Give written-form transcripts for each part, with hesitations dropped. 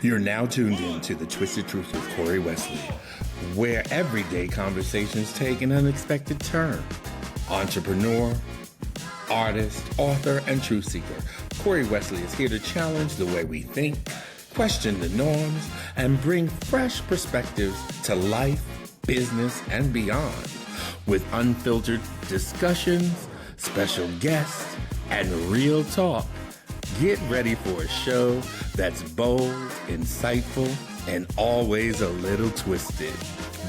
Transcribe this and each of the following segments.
You're now tuned in to The Twisted Truth with Corey Wesley, where everyday conversations take an unexpected turn. Entrepreneur, artist, author, and truth seeker, Corey Wesley is here to challenge the way we think, question the norms, and bring fresh perspectives to life, business, and beyond. With unfiltered discussions, special guests, and real talk, get ready for a show that's bold, insightful, and always a little twisted.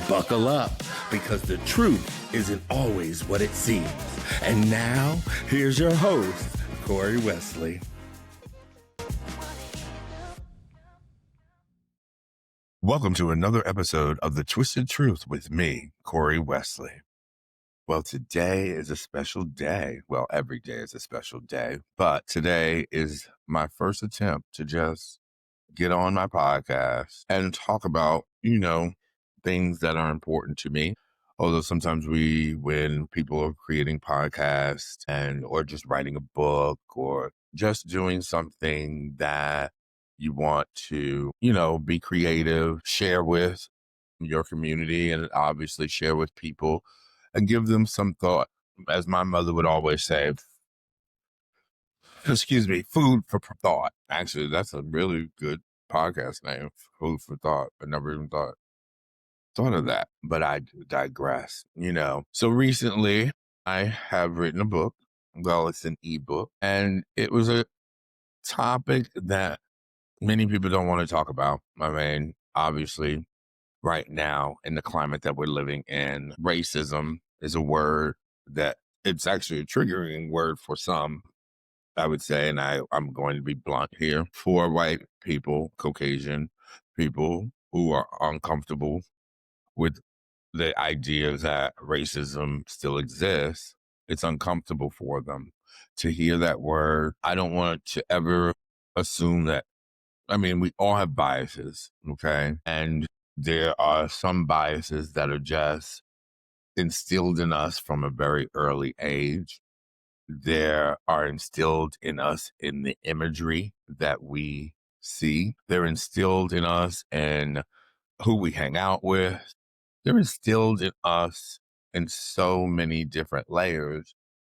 Buckle up, because the truth isn't always what it seems. And now, here's your host, Corey Wesley. Welcome to another episode of The Twisted Truth with me, Corey Wesley. Well, today is a special day. Well, every day is a special day, but today is my first attempt to just get on my podcast and talk about, things that are important to me. Although sometimes when people are creating podcasts or just writing a book or just doing something that you want to, be creative, share with your community and obviously share with people and give them some thought. As my mother would always say, food for thought. Actually, that's a really good podcast name, Food for Thought. I never even thought of that, but I digress, So recently I have written a book. Well, it's an ebook, and it was a topic that many people don't want to talk about. I mean, obviously, right now in the climate that we're living in, racism is a word that it's actually a triggering word for some, I would say, and I'm going to be blunt here. For white people, Caucasian people who are uncomfortable with the idea that racism still exists, it's uncomfortable for them to hear that word. I don't want to ever assume that. I mean, we all have biases, okay? And there are some biases that are just instilled in us from a very early age. There are instilled in us in the imagery that we see. They're instilled in us in who we hang out with. They're instilled in us in so many different layers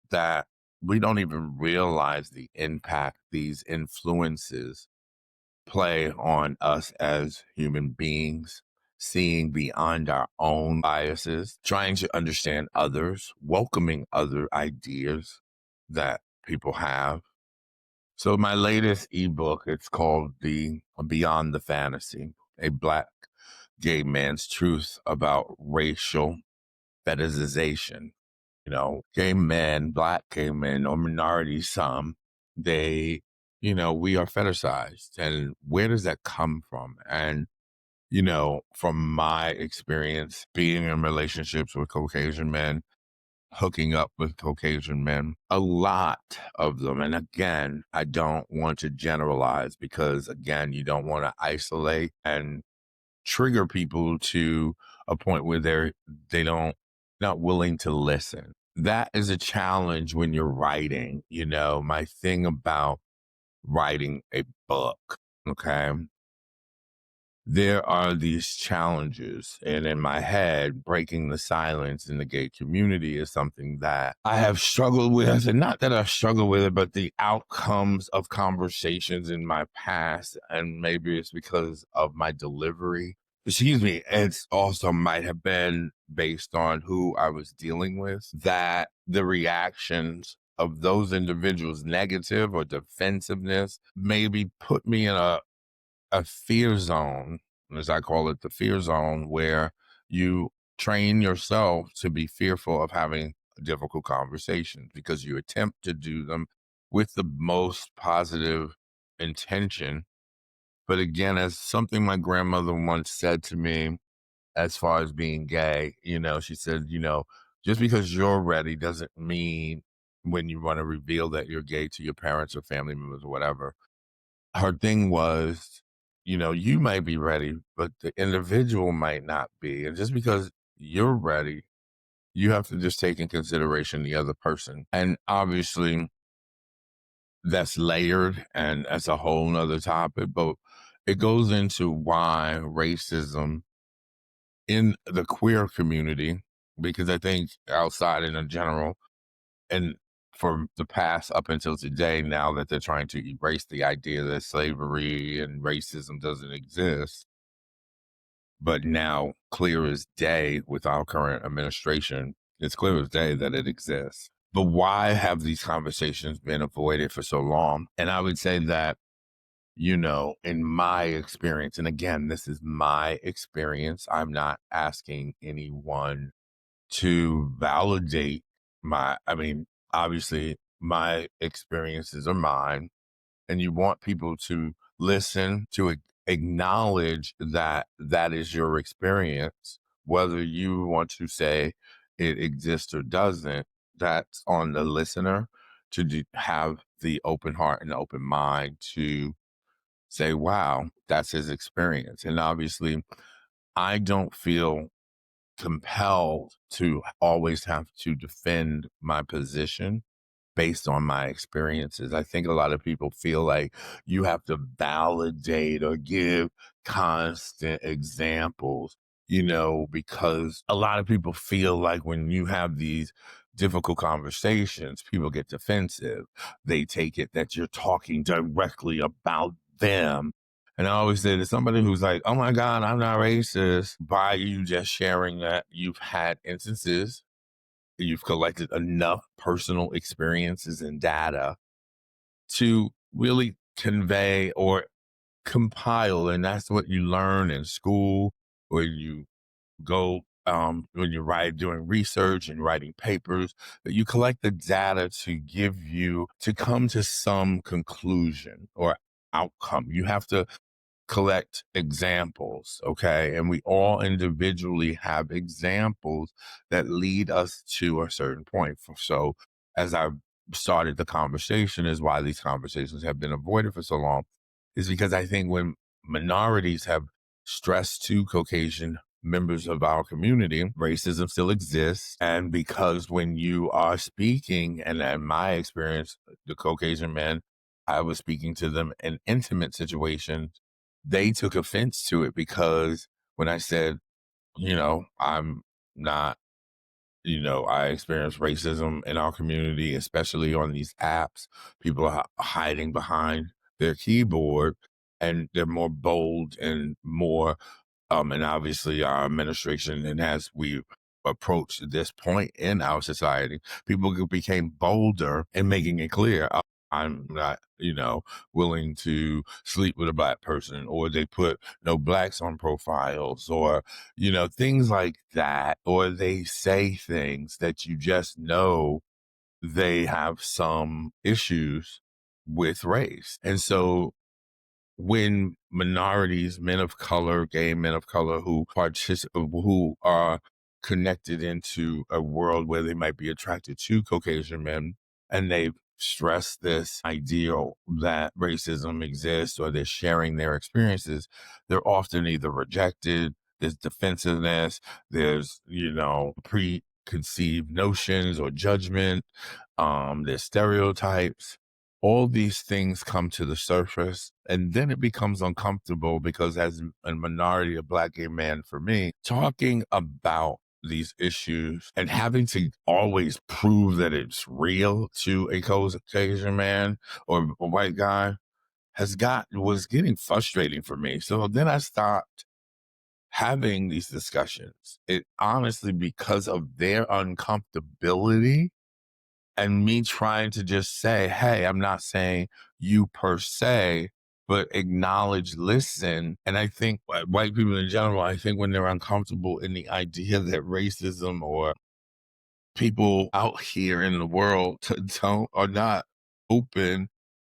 that we don't even realize the impact these influences play on us as human beings, seeing beyond our own biases, trying to understand others, welcoming other ideas that people have. So my latest ebook, it's called Beyond the Fantasy, a Black gay man's truth about racial fetishization. Gay men, Black gay men, or minorities, some, they, we are fetishized. And where does that come from? And, from my experience being in relationships with Caucasian men, hooking up with Caucasian men, a lot of them. And again, I don't want to generalize because, again, you don't want to isolate and trigger people to a point where they not willing to listen. That is a challenge when you're writing. My thing about writing a book, okay? There are these challenges, and in my head, breaking the silence in the gay community is something that I have struggled with, and not that I've struggled with it, but the outcomes of conversations in my past, and maybe it's because of my delivery. It's also might have been based on who I was dealing with, that the reactions of those individuals, negative or defensiveness, maybe put me in a fear zone, as I call it, the fear zone, where you train yourself to be fearful of having difficult conversations because you attempt to do them with the most positive intention. But again, as something my grandmother once said to me, as far as being gay, she said, just because you're ready doesn't mean when you want to reveal that you're gay to your parents or family members or whatever. Her thing was, you might be ready, but the individual might not be. And just because you're ready, you have to just take in consideration the other person. And obviously that's layered and that's a whole nother topic. But it goes into why racism in the queer community, because I think outside in general, and for the past up until today, now that they're trying to erase the idea that slavery and racism doesn't exist, but now clear as day with our current administration, it's clear as day that it exists. But why have these conversations been avoided for so long? And I would say that, in my experience, and again, this is my experience, I'm not asking anyone to validate I mean, obviously, my experiences are mine, and you want people to listen, to acknowledge that that is your experience, whether you want to say it exists or doesn't. That's on the listener to have the open heart and open mind to say, wow, that's his experience. And obviously, I don't feel compelled to always have to defend my position based on my experiences. I think a lot of people feel like you have to validate or give constant examples, because a lot of people feel like when you have these difficult conversations, people get defensive. They take it that you're talking directly about them. And I always say to somebody who's like, oh my God, I'm not racist, by you just sharing that you've had instances, you've collected enough personal experiences and data to really convey or compile. And that's what you learn in school, or you go when you're doing research and writing papers, that you collect the data to come to some conclusion or outcome. You have to collect examples, okay? And we all individually have examples that lead us to a certain point. So, as I started the conversation, is why these conversations have been avoided for so long, is because I think when minorities have stressed to Caucasian members of our community, racism still exists. And because when you are speaking, and in my experience, the Caucasian men, I was speaking to them in intimate situations, they took offense to it because when I said, I'm not, I experience racism in our community, especially on these apps. People are hiding behind their keyboard, and they're more bold and more and obviously our administration, and as we approach this point in our society, people became bolder in making it clear, I'm not, willing to sleep with a Black person, or they put no Blacks on profiles, or, things like that, or they say things that you just know they have some issues with race. And so when minorities, men of color, gay men of color who are connected into a world where they might be attracted to Caucasian men, and they've stressed this ideal that racism exists, or they're sharing their experiences, they're often either rejected, there's defensiveness, there's, preconceived notions or judgment, there's stereotypes. All these things come to the surface, and then it becomes uncomfortable because, as a minority of Black gay man, for me, talking about these issues and having to always prove that it's real to a Caucasian man or a white guy was getting frustrating for me. So then I stopped having these discussions. It honestly, because of their uncomfortability, and me trying to just say, hey, I'm not saying you per se, but acknowledge, listen. And I think white people in general, I think when they're uncomfortable in the idea that racism or people out here in the world are not open,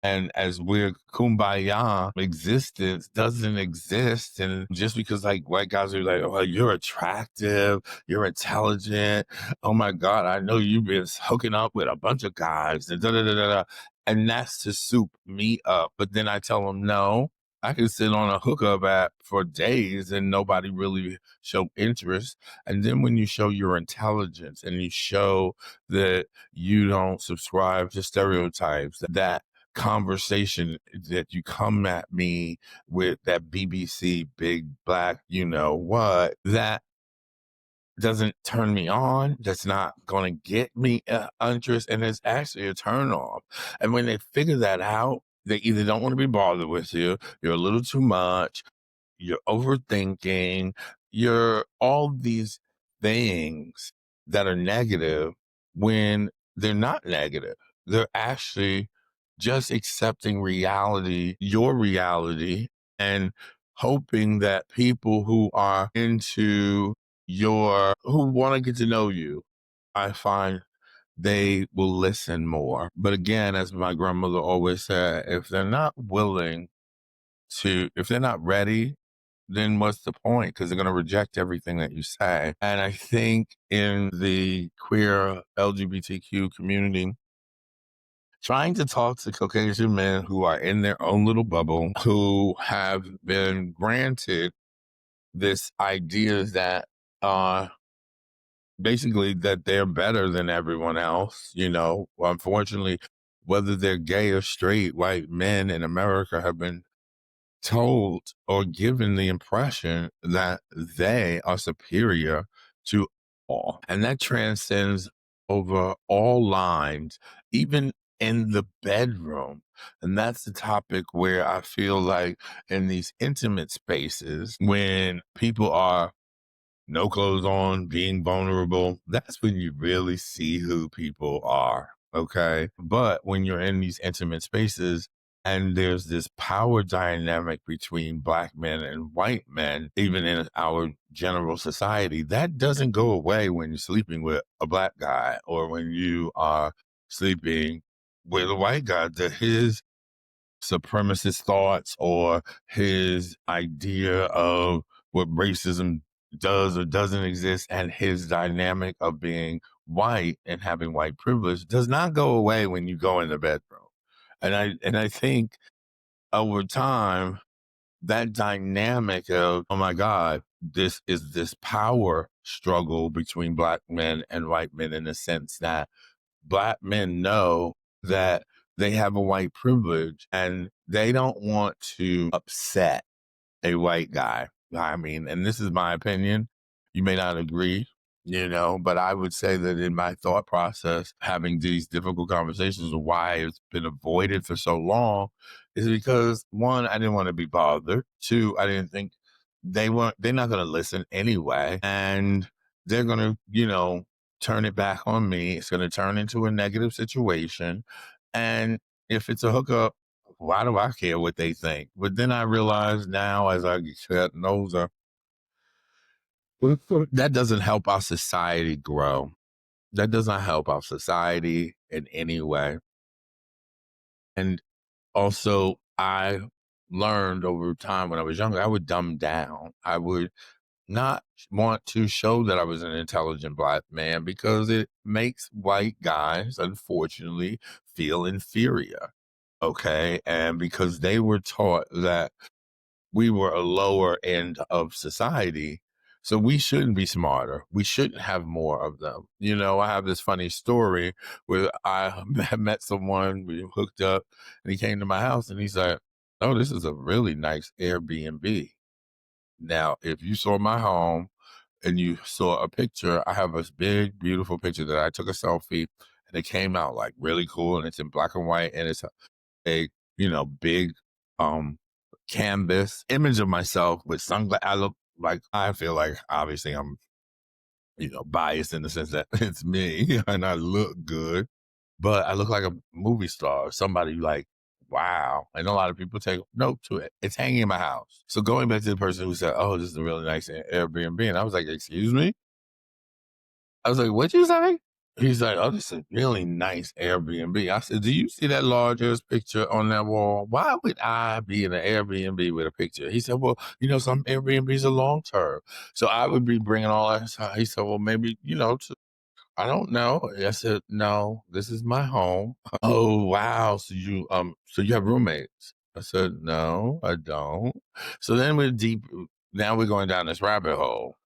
and as we're kumbaya, existence doesn't exist. And just because like white guys are like, oh, you're attractive, you're intelligent. Oh my God, I know you've been hooking up with a bunch of guys. And, da, da, da, da, da. And that's to soup me up. But then I tell them, no, I can sit on a hookup app for days and nobody really show interest. And then when you show your intelligence and you show that you don't subscribe to stereotypes, that conversation that you come at me with that BBC big black, you know what, that doesn't turn me on. That's not going to get me interest. And it's actually a turn off. And when they figure that out, they either don't want to be bothered with you, you're a little too much, you're overthinking, you're all these things that are negative when they're not negative. They're actually just accepting reality, your reality, and hoping that people who are into who want to get to know you, I find they will listen more. But again, as my grandmother always said, if they're not willing if they're not ready, then what's the point? Because they're going to reject everything that you say. And I think in the queer LGBTQ community, trying to talk to Caucasian men who are in their own little bubble, who have been granted this idea that basically that they're better than everyone else, you know. Unfortunately, whether they're gay or straight, white men in America have been told or given the impression that they are superior to all. And that transcends over all lines, even in the bedroom. And that's the topic where I feel like in these intimate spaces, when people are no clothes on, being vulnerable, that's when you really see who people are. Okay. But when you're in these intimate spaces and there's this power dynamic between black men and white men, even in our general society, that doesn't go away when you're sleeping with a black guy or when you are sleeping with a white guy. His supremacist thoughts or his idea of what racism does or doesn't exist and his dynamic of being white and having white privilege does not go away when you go in the bedroom. And I think over time that dynamic of, oh my God, this is this power struggle between black men and white men in the sense that black men know that they have a white privilege and they don't want to upset a white guy. I mean, and this is my opinion. You may not agree, you know, but I would say that in my thought process, having these difficult conversations of why it's been avoided for so long is because one, I didn't want to be bothered. Two, I didn't think they're not going to listen anyway. And they're going to, you know, turn it back on me. It's going to turn into a negative situation. And if it's a hookup, why do I care what they think? But then I realize now as I get older, that doesn't help our society grow. That doesn't help our society in any way. And also, I learned over time when I was younger, I would dumb down. I would not want to show that I was an intelligent black man because it makes white guys, unfortunately, feel inferior. Okay. And because they were taught that we were a lower end of society. So we shouldn't be smarter. We shouldn't have more of them. You know, I have this funny story where I met someone, we hooked up, and he came to my house and he's like, oh, this is a really nice Airbnb. Now, if you saw my home and you saw a picture, I have this big, beautiful picture that I took a selfie and it came out like really cool and it's in black and white and it's a, you know, big um canvas image of myself with sunglasses. I look like, I feel like obviously I'm, you know, biased in the sense that it's me and I look good, but I look like a movie star, somebody like, wow. And a lot of people take note to it. It's hanging in my house. So going back to the person who said, oh, this is a really nice Airbnb. And I was like, excuse me? I was like, what'd you say? He's like, oh, this is a really nice Airbnb. I said, do you see that large ass picture on that wall? Why would I be in an Airbnb with a picture? He said, well, you know, some Airbnbs are long term. So I would be bringing all that. He said, well, maybe, you know, I don't know. I said, no, this is my home. Oh, wow. So you have roommates? I said, no, I don't. So then now we're going down this rabbit hole.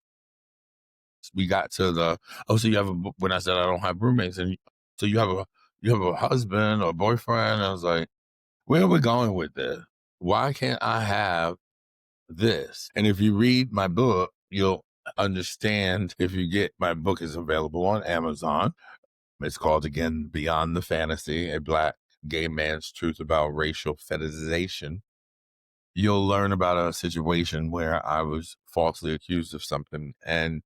We got to so you have when I said I don't have roommates and so you have a husband or boyfriend. I was like, Where are we going with this? Why can't I have this? And if you read my book, you'll understand. If you get my book, is available on Amazon. It's called, again, Beyond the Fantasy, a Black gay man's truth about racial fetishization. You'll learn about a situation where I was falsely accused of something. And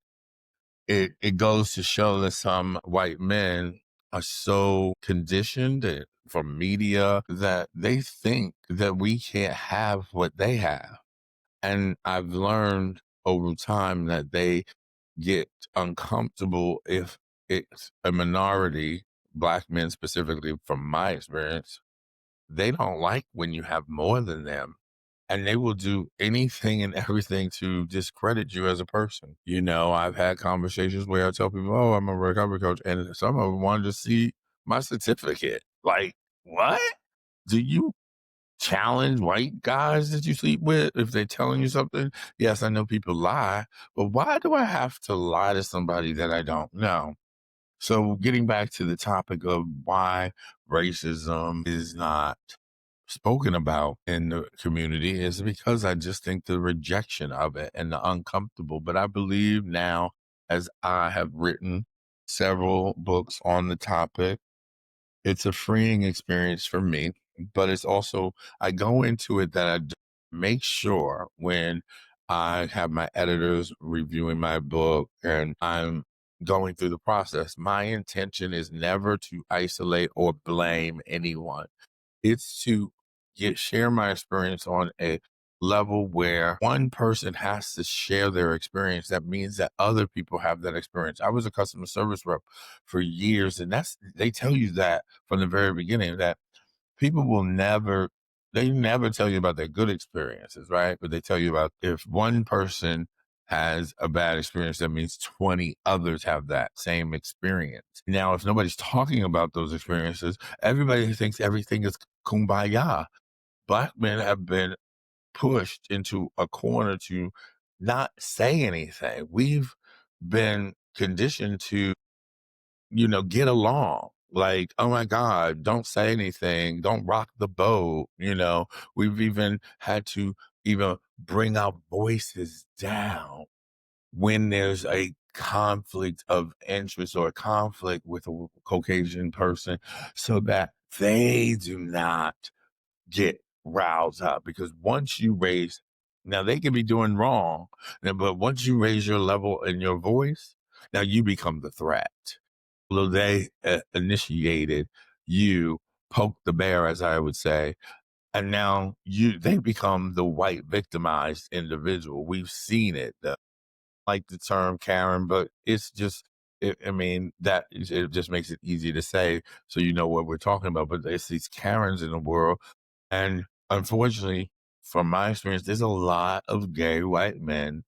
it goes to show that some white men are so conditioned from media that they think that we can't have what they have. And I've learned over time that they get uncomfortable if it's a minority, Black men specifically, from my experience. They don't like when you have more than them. And they will do anything and everything to discredit you as a person. I've had conversations where I tell people, oh, I'm a recovery coach. And some of them wanted to see my certificate. Like, what? Do you challenge white guys that you sleep with if they're telling you something? Yes, I know people lie, but why do I have to lie to somebody that I don't know? So getting back to the topic of why racism is not spoken about in the community is because I just think the rejection of it and the uncomfortable. But I believe now, as I have written several books on the topic, it's a freeing experience for me, but it's also, I go into it that make sure when I have my editors reviewing my book and I'm going through the process, my intention is never to isolate or blame anyone. It's to share my experience on a level where one person has to share their experience. That means that other people have that experience. I was a customer service rep for years, and they tell you that from the very beginning, that people will never, they never tell you about their good experiences, right? But they tell you about, if one person has a bad experience, that means 20 others have that same experience. Now, if nobody's talking about those experiences, everybody thinks everything is kumbaya. Black men have been pushed into a corner to not say anything. We've been conditioned to, get along. Like, oh my God, don't say anything. Don't rock the boat. We've even had to even bring our voices down when there's a conflict of interest or a conflict with a Caucasian person, so that they do not get roused up. Because once you raise, now they can be doing wrong, but once you raise your level and your voice, now you become the threat. Although they initiated, you poke the bear, as I would say, and now they become the white victimized individual. We've seen it. Like the term Karen, but it's just, I mean, it just makes it easy to say, so you know what we're talking about. But there's these Karens in the world, and unfortunately, from my experience, there's a lot of gay white men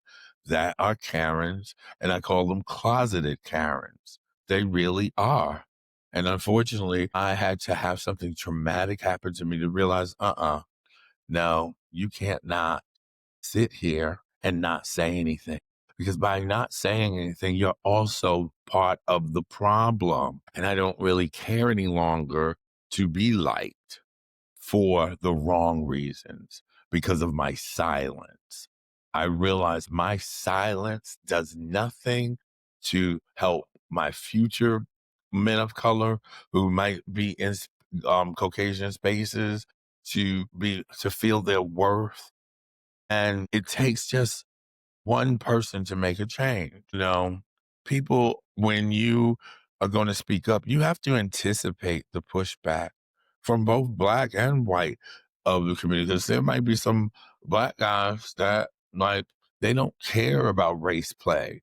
that are Karens, and I call them closeted Karens. They really are. And unfortunately, I had to have something traumatic happen to me to realize, no, you can't not sit here and not say anything. Because by not saying anything, you're also part of the problem. And I don't really care any longer to be liked for the wrong reasons because of my silence. I realize my silence does nothing to help my future men of color who might be in Caucasian spaces to feel their worth. And it takes just one person to make a change. People, when you are going to speak up, you have to anticipate the pushback from both Black and white of the community. Because there might be some Black guys that, like, they don't care about race play.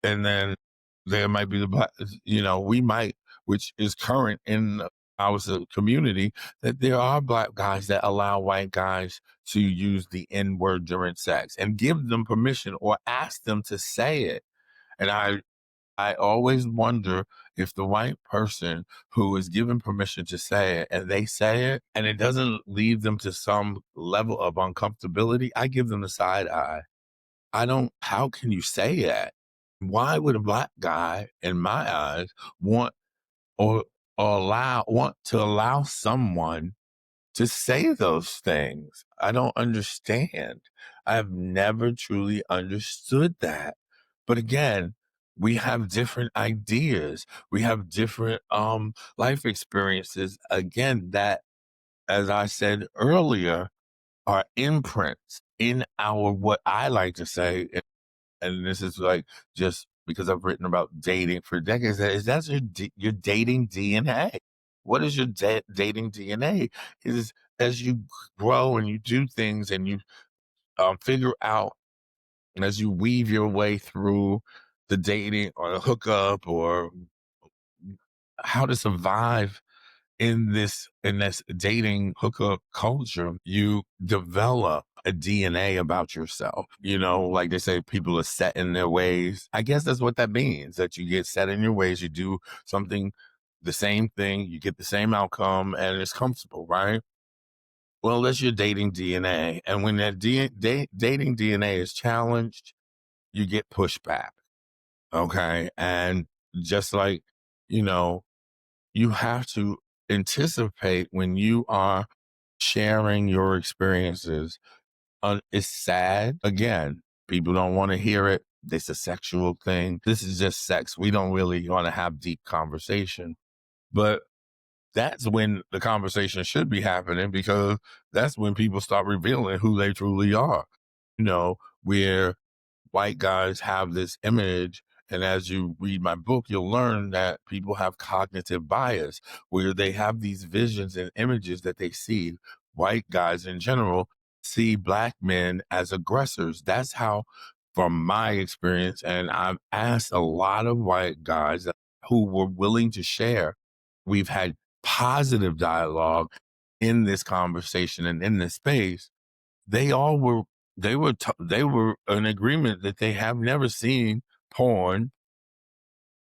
And then there might be the Black, we might, which is current in our community, that there are Black guys that allow white guys to use the N word during sex and give them permission or ask them to say it. And I always wonder if the white person who is given permission to say it and they say it and it doesn't lead them to some level of uncomfortability, I give them the side eye. How can you say that? Why would a Black guy, in my eyes, want or want to allow someone to say those things. I don't understand. I've never truly understood that. But again, we have different ideas. We have different life experiences. Again, that, as I said earlier, are imprints in our, what I like to say, and this is like just because I've written about dating for decades, is that's your dating DNA. What is your dating DNA? Is as you grow and you do things and you figure out, and as you weave your way through the dating or the hookup or how to survive in this dating hookup culture, you develop a DNA about yourself. Like they say, people are set in their ways. I guess that's what that means, that you get set in your ways. You do something, the same thing, you get the same outcome, and it's comfortable, right? Well, that's your dating DNA. And when that dating DNA is challenged, you get pushback. Okay. And just like, you know, you have to anticipate when you are sharing your experiences. It's sad. Again, people don't want to hear it. It's a sexual thing. This is just sex. We don't really want to have deep conversation. But that's when the conversation should be happening, because that's when people start revealing who they truly are. Where white guys have this image. And as you read my book, you'll learn that people have cognitive bias, where they have these visions and images that they see. White guys in general see black men as aggressors. That's how, from my experience, and I've asked a lot of white guys who were willing to share. We've had positive dialogue in this conversation and in this space. They all were they were in agreement that they have never seen porn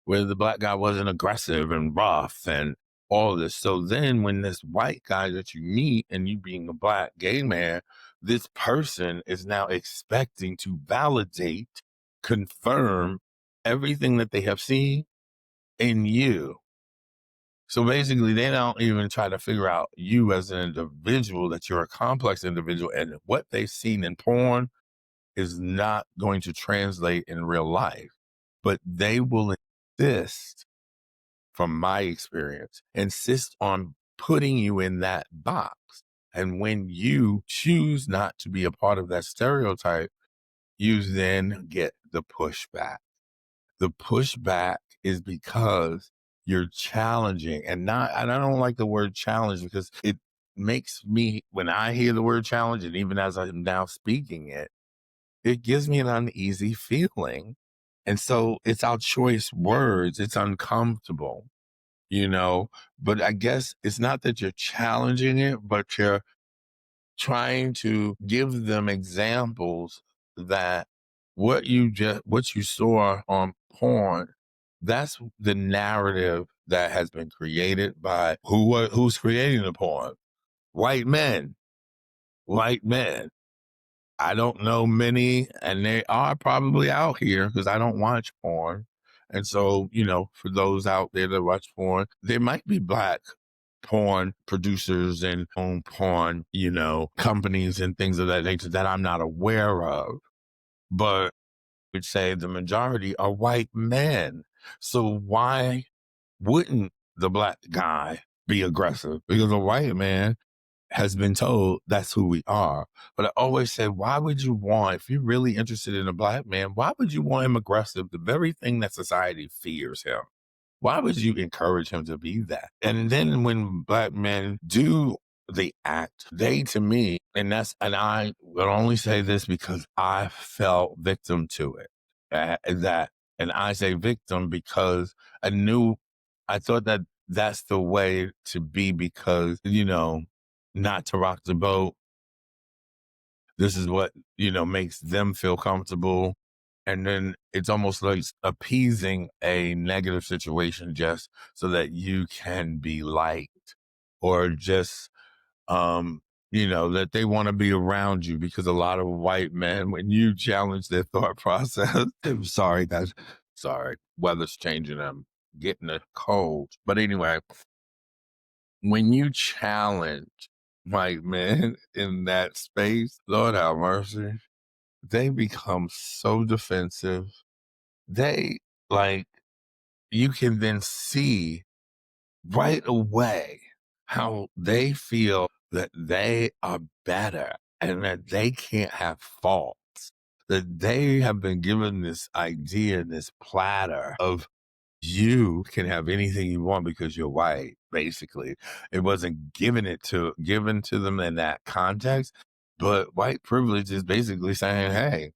where the black guy wasn't aggressive and rough and all of this. So then when this white guy that you meet, and you being a black gay man, this person is now expecting to validate, confirm everything that they have seen in you. So basically, they don't even try to figure out you as an individual, that you're a complex individual, and what they've seen in porn is not going to translate in real life. But they will insist, from my experience, insist on putting you in that box. And when you choose not to be a part of that stereotype, you then get the pushback. The pushback is because you're challenging, and I don't like the word challenge, because it makes me, when I hear the word challenge, and even as I'm now speaking it, it gives me an uneasy feeling. And so it's our choice words. It's uncomfortable, but I guess it's not that you're challenging it, but you're trying to give them examples that what you saw on porn, that's the narrative that has been created by who's creating the porn. White men. White men. I don't know many, and they are probably out here, because I don't watch porn. And so, for those out there that watch porn, there might be black porn producers and own porn, companies and things of that nature that I'm not aware of. But I would say the majority are white men. So why wouldn't the black guy be aggressive? Because a white man has been told that's who we are. But I always say, why would you want, if you're really interested in a black man, why would you want him aggressive? The very thing that society fears him. Why would you encourage him to be that? And then when black men do the act, they, to me, and I will only say this because I fell victim to it. And I say victim because I thought that that's the way to be, because, not to rock the boat. This is what, makes them feel comfortable. And then it's almost like appeasing a negative situation just so that you can be liked, or just, that they want to be around you, because a lot of white men, when you challenge their thought process, I'm sorry, guys. Sorry. Weather's changing. I'm getting a cold. But anyway, when you challenge white men in that space, Lord have mercy, they become so defensive. They like you can then see right away how they feel that they are better and that they can't have faults. That they have been given this idea, this platter of you can have anything you want because you're white, basically. It wasn't given to them in that context, but white privilege is basically saying, hey,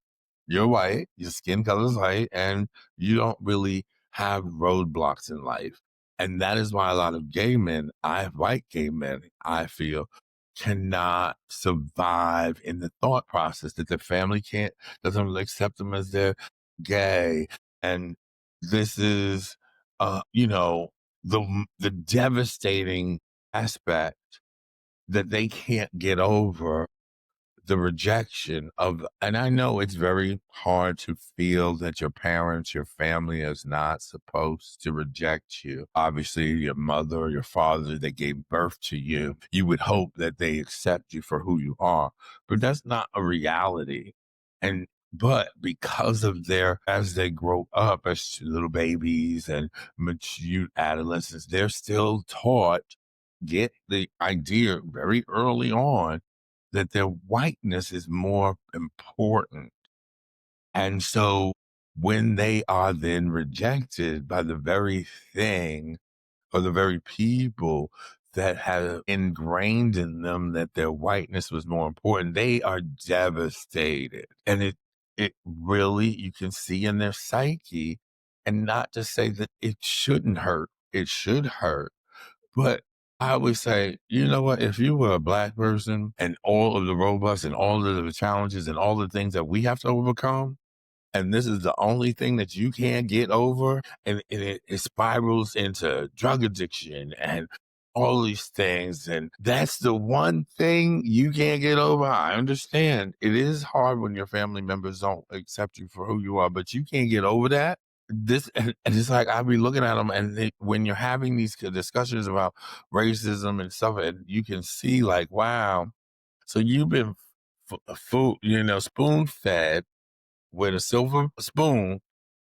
you're white, your skin color is white, and you don't really have roadblocks in life. And that is why a lot of white gay men, I feel, cannot survive in the thought process that their family doesn't really accept them as they're gay. And this is you know, the devastating aspect that they can't get over the rejection of, and I know it's very hard to feel that your parents, your family is not supposed to reject you. Obviously, your mother or your father that gave birth to you, you would hope that they accept you for who you are, but that's not a reality. And but because of as they grow up as little babies and mature adolescents, they're still taught, get the idea very early on that their whiteness is more important. And so when they are then rejected by the very thing or the very people that have ingrained in them that their whiteness was more important, they are devastated. And it really, you can see in their psyche, and not to say that it shouldn't hurt, it should hurt, but I would say, you know what? If you were a black person and all of the roadblocks and all of the challenges and all the things that we have to overcome, and this is the only thing that you can't get over, and it spirals into drug addiction and all these things, and that's the one thing you can't get over. I understand it is hard when your family members don't accept you for who you are, but you can't get over that. And it's like I'll be looking at them, and when you're having these discussions about racism and stuff, and you can see like, wow, so you've been food, spoon fed with a silver spoon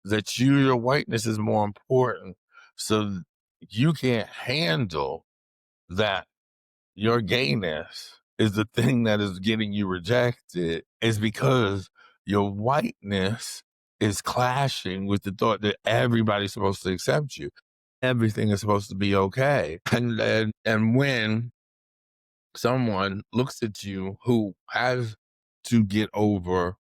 that your whiteness is more important. So you can't handle that your gayness is the thing that is getting you rejected, is because your whiteness is clashing with the thought that everybody's supposed to accept you. Everything is supposed to be okay. And when someone looks at you who has to get over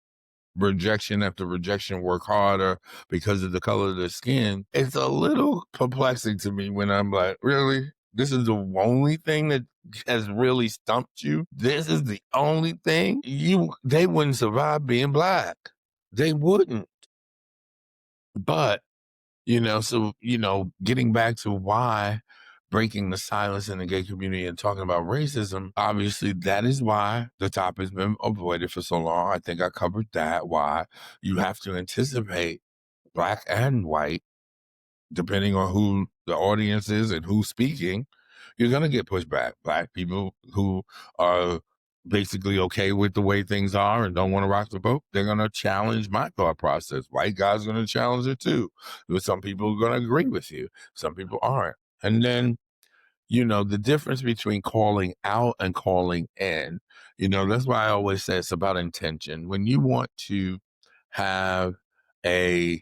rejection after rejection, work harder because of the color of their skin, it's a little perplexing to me when I'm like, really? This is the only thing that has really stumped you? This is the only thing? They wouldn't survive being black. They wouldn't. But, getting back to why breaking the silence in the gay community and talking about racism, obviously that is why the topic has been avoided for so long. I think I covered that, why you have to anticipate black and white, depending on who the audience is and who's speaking, you're going to get pushback. Black people who are basically okay with the way things are and don't want to rock the boat, they're going to challenge my thought process. White guys are going to challenge it too. Some people are going to agree with you. Some people aren't. And then, the difference between calling out and calling in, that's why I always say it's about intention. When you want to have you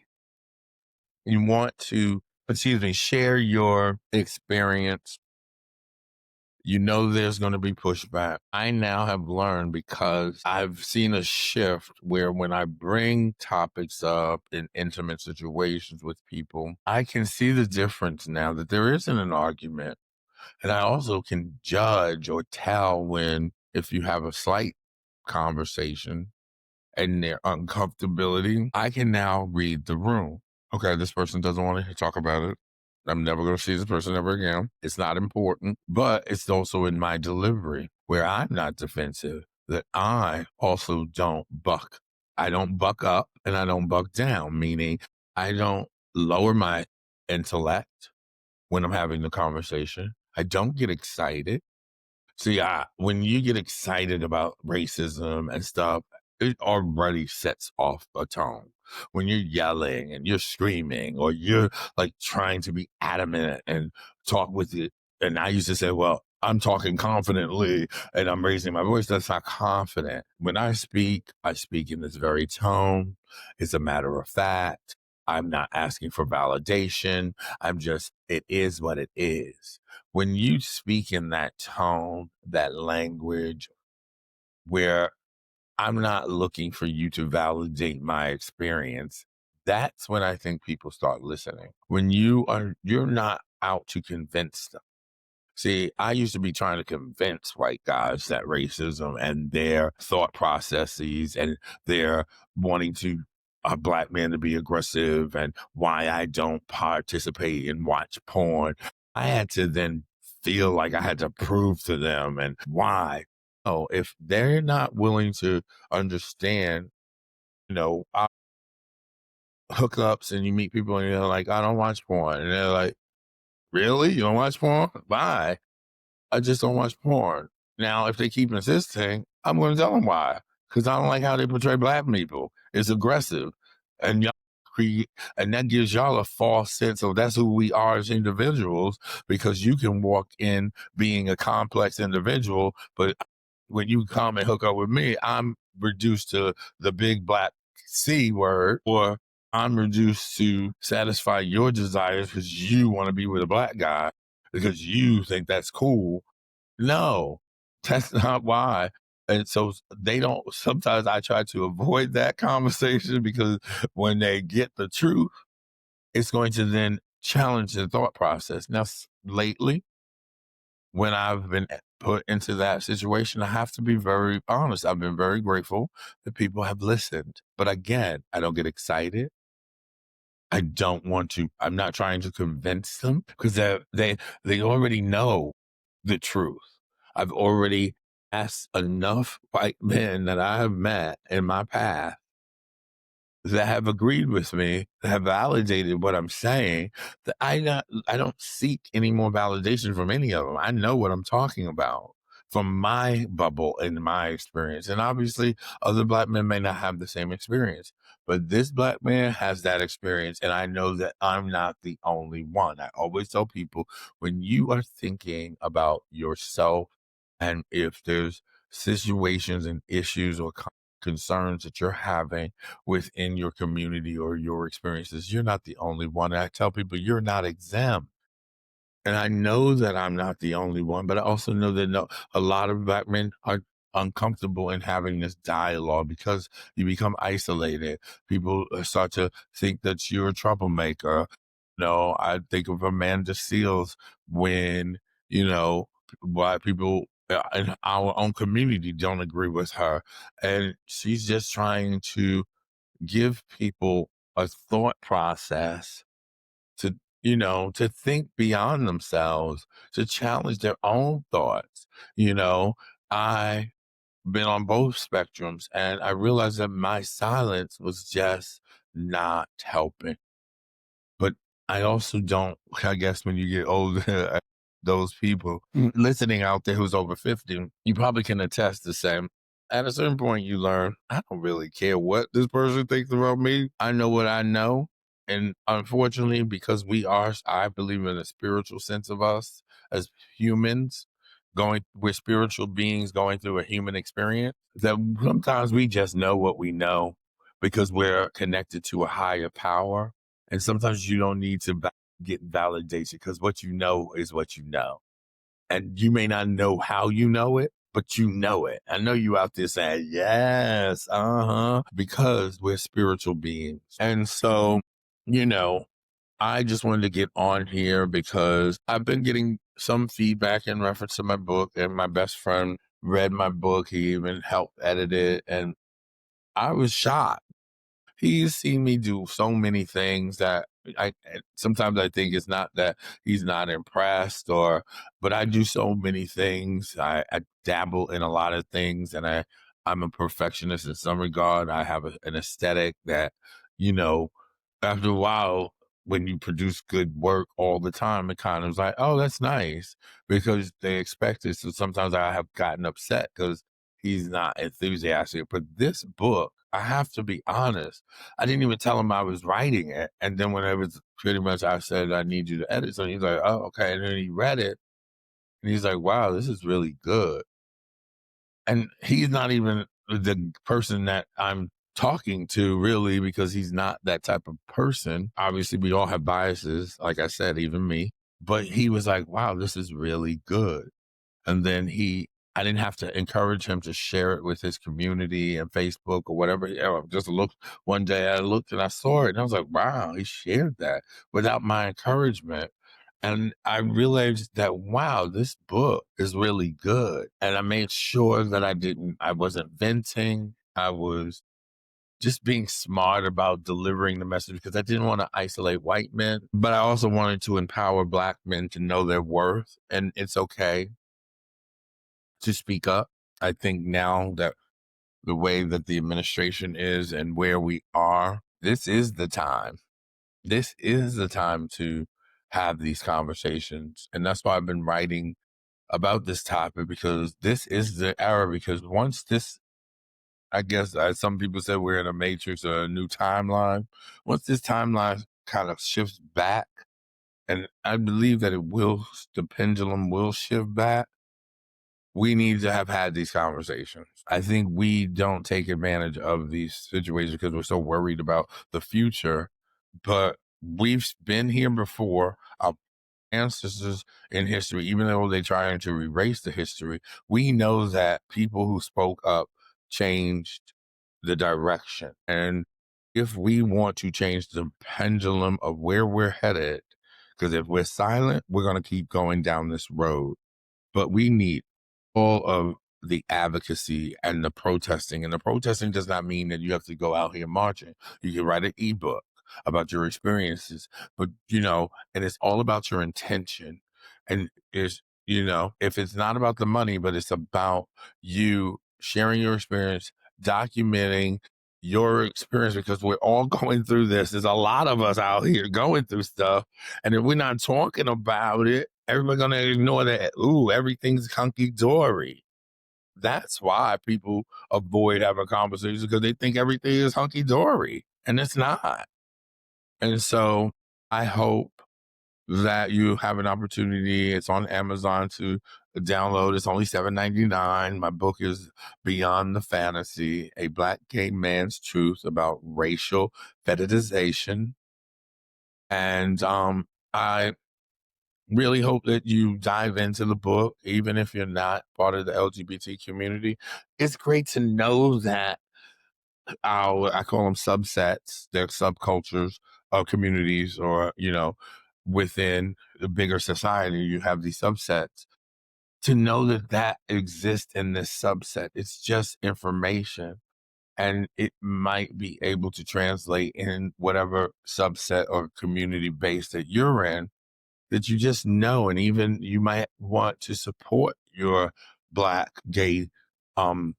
want to, share your experience, there's going to be pushback. I now have learned, because I've seen a shift where when I bring topics up in intimate situations with people, I can see the difference now, that there isn't an argument. And I also can judge or tell if you have a slight conversation and their uncomfortability, I can now read the room. Okay, this person doesn't want to talk about it. I'm never going to see this person ever again. It's not important, but it's also in my delivery where I'm not defensive, that I also don't buck. I don't buck up and I don't buck down, meaning I don't lower my intellect when I'm having the conversation. I don't get excited. See, when you get excited about racism and stuff, it already sets off a tone. When you're yelling and you're screaming or you're like trying to be adamant and talk with it. And I used to say, well, I'm talking confidently and I'm raising my voice. That's not confident. When I speak in this very tone. It's a matter of fact. I'm not asking for validation. It is what it is. When you speak in that tone, that language, where I'm not looking for you to validate my experience, that's when I think people start listening. When you're not out to convince them. See, I used to be trying to convince white guys that racism and their thought processes and their wanting to a black man to be aggressive and why I don't participate and watch porn. I had to then feel like I had to prove to them and why. Oh, if they're not willing to understand, hookups and you meet people and you're like, I don't watch porn. And they're like, really? You don't watch porn? Bye. I just don't watch porn. Now, if they keep insisting, I'm going to tell them why. Because I don't like how they portray black people. It's aggressive. And y'all and that gives y'all a false sense of that's who we are as individuals, because you can walk in being a complex individual, but when you come and hook up with me, I'm reduced to the big black C word, or I'm reduced to satisfy your desires because you want to be with a black guy because you think that's cool. No, that's not why. And so they don't, sometimes I try to avoid that conversation because when they get the truth, it's going to then challenge the thought process. Now, lately, when I've been put into that situation, I have to be very honest. I've been very grateful that people have listened. But again, I don't get excited. I don't want to, I'm not trying to convince them because they already know the truth. I've already asked enough white men that I have met in my past that have agreed with me, that have validated what I'm saying, that I don't seek any more validation from any of them. I know what I'm talking about from my bubble and my experience. And obviously other black men may not have the same experience, but this black man has that experience. And I know that I'm not the only one. I always tell people, when you are thinking about yourself and if there's situations and issues or concerns that you're having within your community or your experiences, you're not the only one. And I tell people you're not exempt. And I know that I'm not the only one, but I also know that a lot of black men are uncomfortable in having this dialogue because you become isolated. People start to think that you're a troublemaker. No, I think of Amanda Seals when, white people in our own community don't agree with her. And she's just trying to give people a thought process to, to think beyond themselves, to challenge their own thoughts. I been on both spectrums and I realized that my silence was just not helping. But I also don't, I guess when you get older, those people listening out there who's over 50, you probably can attest the same. At a certain point, you learn, I don't really care what this person thinks about me. I know what I know. And unfortunately, because I believe in a spiritual sense of us as humans, we're spiritual beings going through a human experience, that sometimes we just know what we know because we're connected to a higher power. And sometimes you don't need to get validation because what you know is what you know. And you may not know how you know it, but you know it. I know you out there saying, yes, because we're spiritual beings. And so, I just wanted to get on here because I've been getting some feedback in reference to my book, and my best friend read my book. He even helped edit it. And I was shocked. He's seen me do so many things that sometimes I think it's not that he's not impressed but I do so many things. I dabble in a lot of things, and I'm a perfectionist in some regard. I have an aesthetic that, after a while, when you produce good work all the time, it kind of was like, oh, that's nice because they expect it. So sometimes I have gotten upset because he's not enthusiastic. But this book, I have to be honest, I didn't even tell him I was writing it. And then when it was pretty much, I said, I need you to edit. So he's like, oh, okay. And then he read it and he's like, wow, this is really good. And he's not even the person that I'm talking to really because he's not that type of person. Obviously, we all have biases, like I said, even me. But he was like, wow, this is really good. And then I didn't have to encourage him to share it with his community and Facebook or whatever. Just looked one day, I looked and I saw it and I was like, wow, he shared that without my encouragement. And I realized that, wow, this book is really good. And I made sure that I wasn't venting. I was just being smart about delivering the message because I didn't want to isolate white men, but I also wanted to empower Black men to know their worth. And it's okay to speak up. I think now that the way that the administration is and where we are, this is the time. This is the time to have these conversations. And that's why I've been writing about this topic because this is the era. Because once this, I guess, as some people say, we're in a matrix or a new timeline. Once this timeline kind of shifts back, and I believe that the pendulum will shift back. We need to have had these conversations. I think we don't take advantage of these situations because we're so worried about the future, but we've been here before. Our ancestors in history, even though they're trying to erase the history, we know that people who spoke up changed the direction. And if we want to change the pendulum of where we're headed, because if we're silent, we're going to keep going down this road. But we need all of the advocacy and the protesting. And the protesting does not mean that you have to go out here marching. You can write an ebook about your experiences, but and it's all about your intention. And if it's not about the money, but it's about you sharing your experience, documenting your experience, because we're all going through this. There's a lot of us out here going through stuff. And if we're not talking about it, everybody's going to ignore that. Ooh, everything's hunky dory. That's why people avoid having conversations because they think everything is hunky dory and it's not. And so I hope that you have an opportunity. It's on Amazon to download. It's only $7.99. My book is Beyond the Fantasy, a Black gay man's truth about racial fetishization. And I really hope that you dive into the book, even if you're not part of the LGBT community. It's great to know that I call them subsets, they're subcultures of communities, or, within the bigger society, you have these subsets. To know that that exists in this subset, it's just information. And it might be able to translate in whatever subset or community base that you're in, that you just know. And even you might want to support your Black gay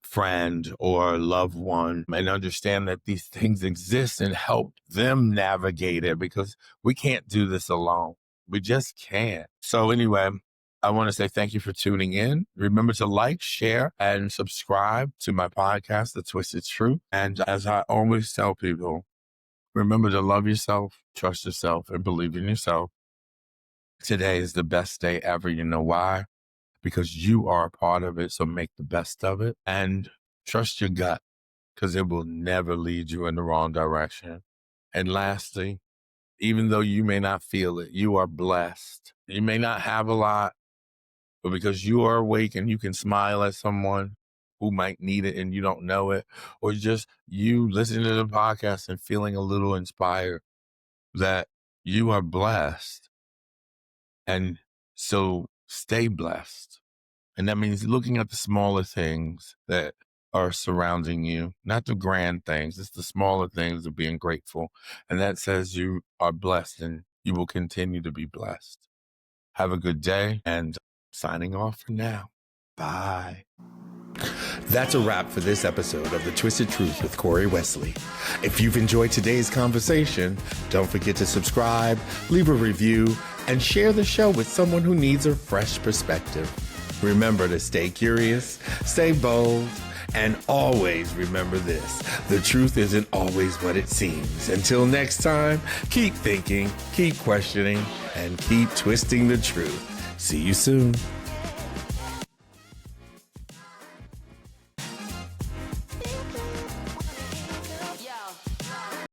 friend or loved one and understand that these things exist and help them navigate it, because we can't do this alone. We just can't. So anyway, I want to say thank you for tuning in. Remember to like, share, and subscribe to my podcast, The Twisted Truth. And as I always tell people, remember to love yourself, trust yourself, and believe in yourself. Today is the best day ever. You know why? Because you are a part of it. So make the best of it and trust your gut, because it will never lead you in the wrong direction. And lastly, even though you may not feel it, you are blessed. You may not have a lot, but because you are awake and you can smile at someone who might need it and you don't know it, or just you listening to the podcast and feeling a little inspired, that you are blessed. And so stay blessed. And that means looking at the smaller things that are surrounding you, not the grand things. It's the smaller things of being grateful. And that says you are blessed and you will continue to be blessed. Have a good day, and signing off for now. Bye. That's a wrap for this episode of The Twisted Truth with Corey Wesley. If you've enjoyed today's conversation, don't forget to subscribe, leave a review, and share the show with someone who needs a fresh perspective. Remember to stay curious, stay bold, and always remember this: the truth isn't always what it seems. Until next time, keep thinking, keep questioning, and keep twisting the truth. See you soon.